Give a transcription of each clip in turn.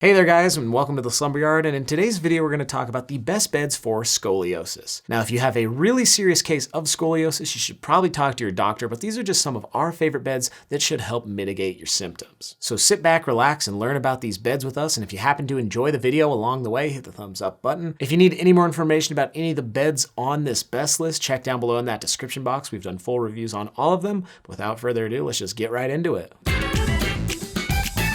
Hey there guys, and welcome to the Slumber Yard, and in today's video we're going to talk about the best beds for scoliosis. Now if you have a really serious case of scoliosis, you should probably talk to your doctor, but these are just some of our favorite beds that should help mitigate your symptoms. So sit back, relax, and learn about these beds with us, and if you happen to enjoy the video along the way, hit the thumbs up button. If you need any more information about any of the beds on this best list, check down below in that description box. We've done full reviews on all of them. But without further ado, let's just get right into it.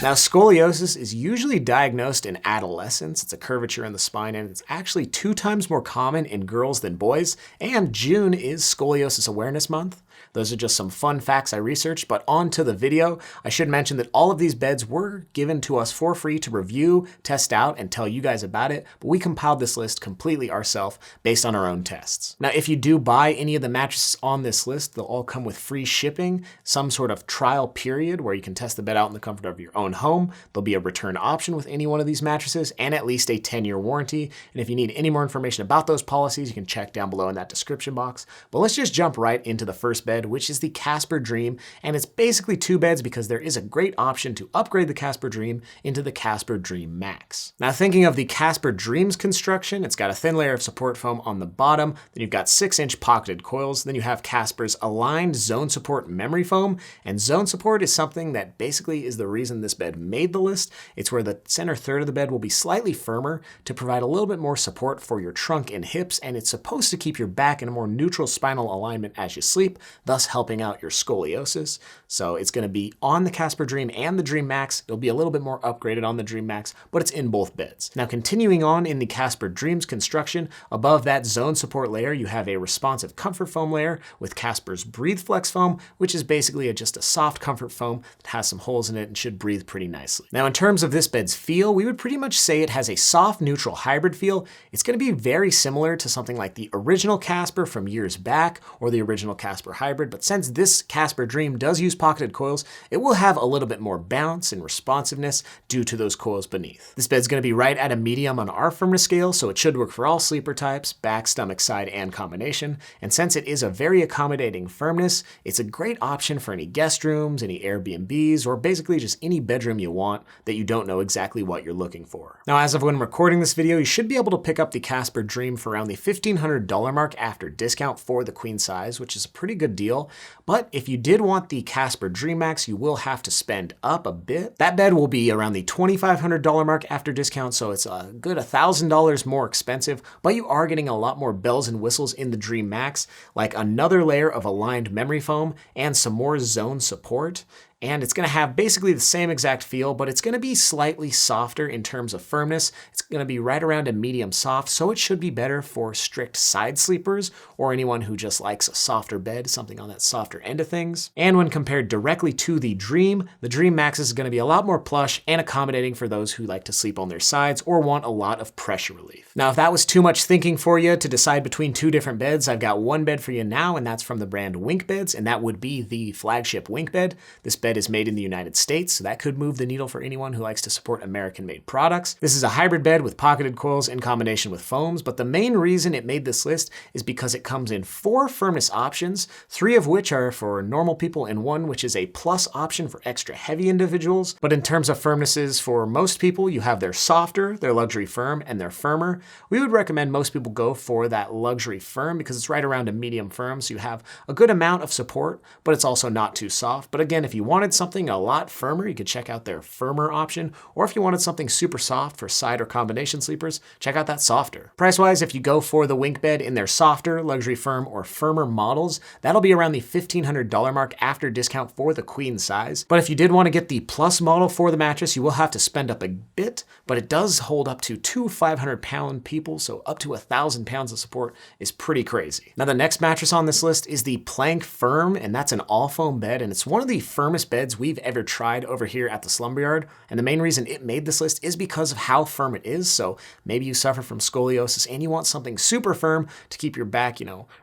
Now, scoliosis is usually diagnosed in adolescence. It's a curvature in the spine, and it's actually 2 times more common in girls than boys. And June is Scoliosis Awareness Month. Those are just some fun facts I researched, but on to the video. I should mention that all of these beds were given to us for free to review, test out, and tell you guys about it, but we compiled this list completely ourselves based on our own tests. Now, if you do buy any of the mattresses on this list, they'll all come with free shipping, some sort of trial period where you can test the bed out in the comfort of your own home. There'll be a return option with any one of these mattresses and at least a 10-year warranty. And if you need any more information about those policies, you can check down below in that description box. But let's just jump right into the first bed, which is the Casper Dream. And it's basically 2 beds because there is a great option to upgrade the Casper Dream into the Casper Dream Max. Now, thinking of the Casper Dream's construction, it's got a thin layer of support foam on the bottom. Then you've got 6-inch pocketed coils. Then you have Casper's aligned zone support memory foam. And zone support is something that basically is the reason this bed made the list. It's where the center third of the bed will be slightly firmer to provide a little bit more support for your trunk and hips, and it's supposed to keep your back in a more neutral spinal alignment as you sleep, thus helping out your scoliosis. So it's going to be on the Casper Dream and the Dream Max. It'll be a little bit more upgraded on the Dream Max, but it's in both beds. Now, continuing on in the Casper Dream's construction, above that zone support layer, you have a responsive comfort foam layer with Casper's Breathe Flex foam, which is basically just a soft comfort foam that has some holes in it and should breathe pretty nicely. Now, in terms of this bed's feel, we would pretty much say it has a soft neutral hybrid feel. It's going to be very similar to something like the original Casper from years back or the original Casper Hybrid, but since this Casper Dream does use pocketed coils, it will have a little bit more bounce and responsiveness due to those coils beneath. This bed's going to be right at a medium on our firmness scale, so it should work for all sleeper types, back, stomach, side, and combination. And since it is a very accommodating firmness, it's a great option for any guest rooms, any Airbnbs, or basically just any bedroom you want that you don't know exactly what you're looking for. Now, as of when recording this video, you should be able to pick up the Casper Dream for around the $1,500 mark after discount for the queen size, which is a pretty good deal. But if you did want the Casper Dream Max, you will have to spend up a bit. That bed will be around the $2,500 mark after discount, so it's a good $1,000 more expensive, but you are getting a lot more bells and whistles in the Dream Max, like another layer of aligned memory foam and some more zone support. And it's going to have basically the same exact feel, but it's going to be slightly softer in terms of firmness. It's going to be right around a medium soft, so it should be better for strict side sleepers or anyone who just likes a softer bed, something on that softer end of things. And when compared directly to the Dream Max is going to be a lot more plush and accommodating for those who like to sleep on their sides or want a lot of pressure relief. Now, if that was too much thinking for you to decide between 2 different beds, I've got one bed for you now, and that's from the brand WinkBeds, and that would be the flagship WinkBed. This bed is made in the United States, so that could move the needle for anyone who likes to support American-made products. This is a hybrid bed with pocketed coils in combination with foams, but the main reason it made this list is because it comes in 4 firmness options, 3 of which are for normal people and 1 which is a plus option for extra heavy individuals. But in terms of firmnesses, for most people, you have their softer, their luxury firm, and their firmer. We would recommend most people go for that luxury firm because it's right around a medium firm, so you have a good amount of support, but it's also not too soft. But again, if you wanted something a lot firmer, you could check out their firmer option, or if you wanted something super soft for side or combination sleepers, check out that softer. Price-wise, if you go for the WinkBed in their softer, luxury firm, or firmer models, that'll be around the $1,500 mark after discount for the queen size. But if you did want to get the plus model for the mattress, you will have to spend up a bit, but it does hold up to 2 500-pound people, so up to 1,000 pounds of support is pretty crazy. Now, the next mattress on this list is the Plank Firm, and that's an all-foam bed, and it's one of the firmest beds we've ever tried over here at the Slumber Yard. And the main reason it made this list is because of how firm it is. So maybe you suffer from scoliosis and you want something super firm to keep your back,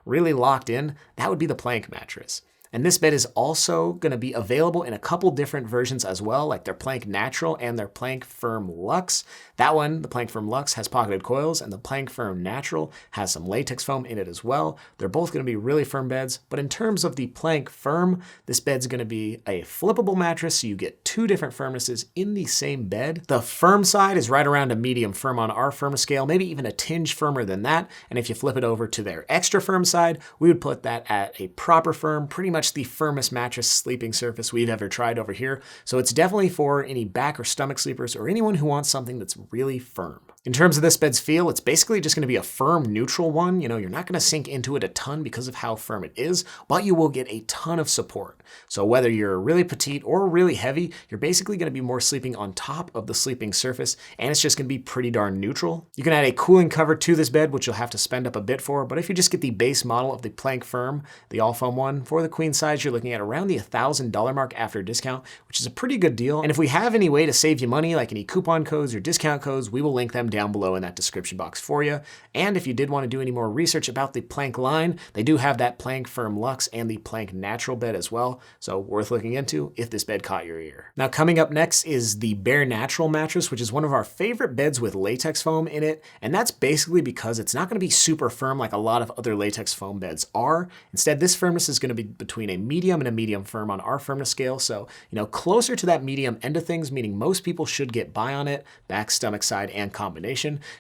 really locked in. That would be the Plank mattress. And this bed is also going to be available in a couple different versions as well, like their Plank Natural and their Plank Firm Luxe. That one, the Plank Firm Luxe, has pocketed coils, and the Plank Firm Natural has some latex foam in it as well. They're both going to be really firm beds, but in terms of the Plank Firm, this bed's going to be a flippable mattress, so you get two different firmnesses in the same bed. The firm side is right around a medium firm on our firmness scale, maybe even a tinge firmer than that. And if you flip it over to their extra firm side, we would put that at a proper firm, pretty much the firmest mattress sleeping surface we've ever tried over here. So it's definitely for any back or stomach sleepers or anyone who wants something that's really firm. In terms of this bed's feel, it's basically just going to be a firm neutral one. You know, you're not going to sink into it a ton because of how firm it is, but you will get a ton of support. So whether you're really petite or really heavy, you're basically going to be more sleeping on top of the sleeping surface, and it's just going to be pretty darn neutral. You can add a cooling cover to this bed, which you'll have to spend up a bit for, but if you just get the base model of the Plank Firm, the all foam one, for the queen size, you're looking at around the $1,000 mark after discount, which is a pretty good deal. And if we have any way to save you money, like any coupon codes or discount codes, we will link them down below in that description box for you. And if you did want to do any more research about the Plank line, they do have that Plank Firm Luxe and the Plank Natural bed as well, so worth looking into if this bed caught your ear. Now coming up next is the Bare Natural mattress, which is one of our favorite beds with latex foam in it, and that's basically because it's not going to be super firm like a lot of other latex foam beds are. Instead, this firmness is going to be between a medium and a medium firm on our firmness scale, so closer to that medium end of things, meaning most people should get by on it, back, stomach, side, and combination.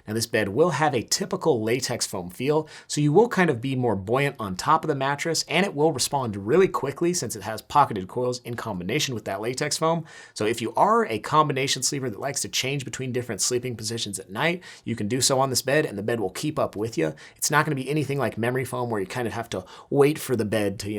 Now this bed will have a typical latex foam feel, so you will kind of be more buoyant on top of the mattress, and it will respond really quickly since it has pocketed coils in combination with that latex foam. So if you are a combination sleeper that likes to change between different sleeping positions at night, you can do so on this bed, and the bed will keep up with you. It's not going to be anything like memory foam where you kind of have to wait for the bed to,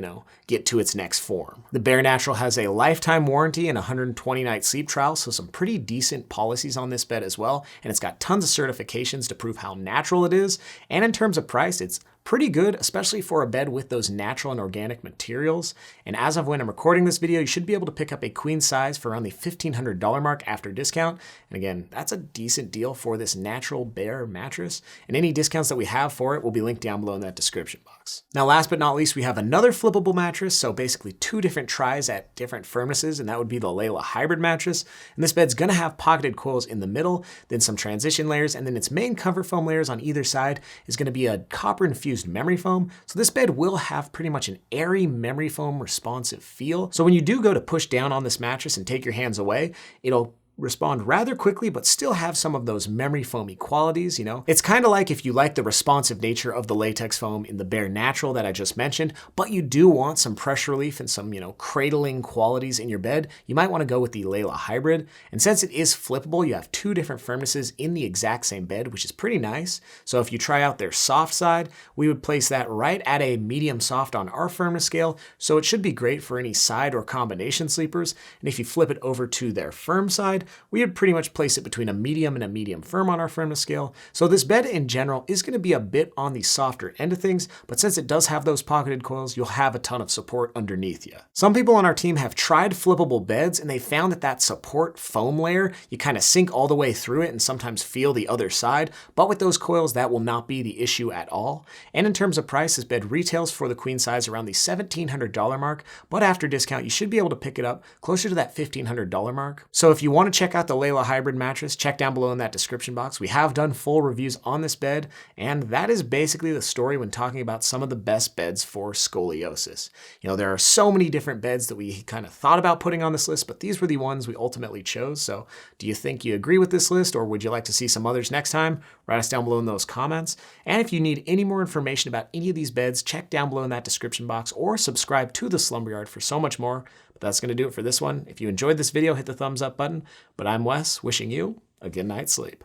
get to its next form. The Bare Natural has a lifetime warranty and 120-night sleep trial, so some pretty decent policies on this bed as well, and it's got tons of certifications to prove how natural it is. And in terms of price, it's pretty good, especially for a bed with those natural and organic materials. And as of when I'm recording this video, you should be able to pick up a queen size for around the $1,500 mark after discount. And again, that's a decent deal for this natural Bare mattress. And any discounts that we have for it will be linked down below in that description box. Now, last but not least, we have another flippable mattress. So basically two different tries at different firmnesses, and that would be the Layla Hybrid mattress. And this bed's gonna have pocketed coils in the middle, then some transition layers, and then its main cover foam layers on either side is gonna be a copper infused memory foam. So this bed will have pretty much an airy memory foam responsive feel. So when you do go to push down on this mattress and take your hands away, it'll respond rather quickly, but still have some of those memory foamy qualities, It's kind of like if you like the responsive nature of the latex foam in the Bare Natural that I just mentioned, but you do want some pressure relief and some, cradling qualities in your bed, you might want to go with the Layla Hybrid. And since it is flippable, you have two different firmnesses in the exact same bed, which is pretty nice. So if you try out their soft side, we would place that right at a medium soft on our firmness scale, so it should be great for any side or combination sleepers. And if you flip it over to their firm side, we would pretty much place it between a medium and a medium firm on our firmness scale. So this bed in general is going to be a bit on the softer end of things, but since it does have those pocketed coils, you'll have a ton of support underneath you. Some people on our team have tried flippable beds, and they found that support foam layer, you kind of sink all the way through it and sometimes feel the other side, but with those coils, that will not be the issue at all. And in terms of price, this bed retails for the queen size around the $1,700 mark, but after discount, you should be able to pick it up closer to that $1,500 mark. So if you want to check out the Layla Hybrid mattress, check down below in that description box. We have done full reviews on this bed, and that is basically the story when talking about some of the best beds for scoliosis. There are so many different beds that we kind of thought about putting on this list, but these were the ones we ultimately chose. So do you think you agree with this list, or would you like to see some others next time? Write us down below in those comments. And if you need any more information about any of these beds, check down below in that description box or subscribe to the Slumber Yard for so much more. But that's going to do it for this one. If you enjoyed this video, hit the thumbs up button. But I'm Wes, wishing you a good night's sleep.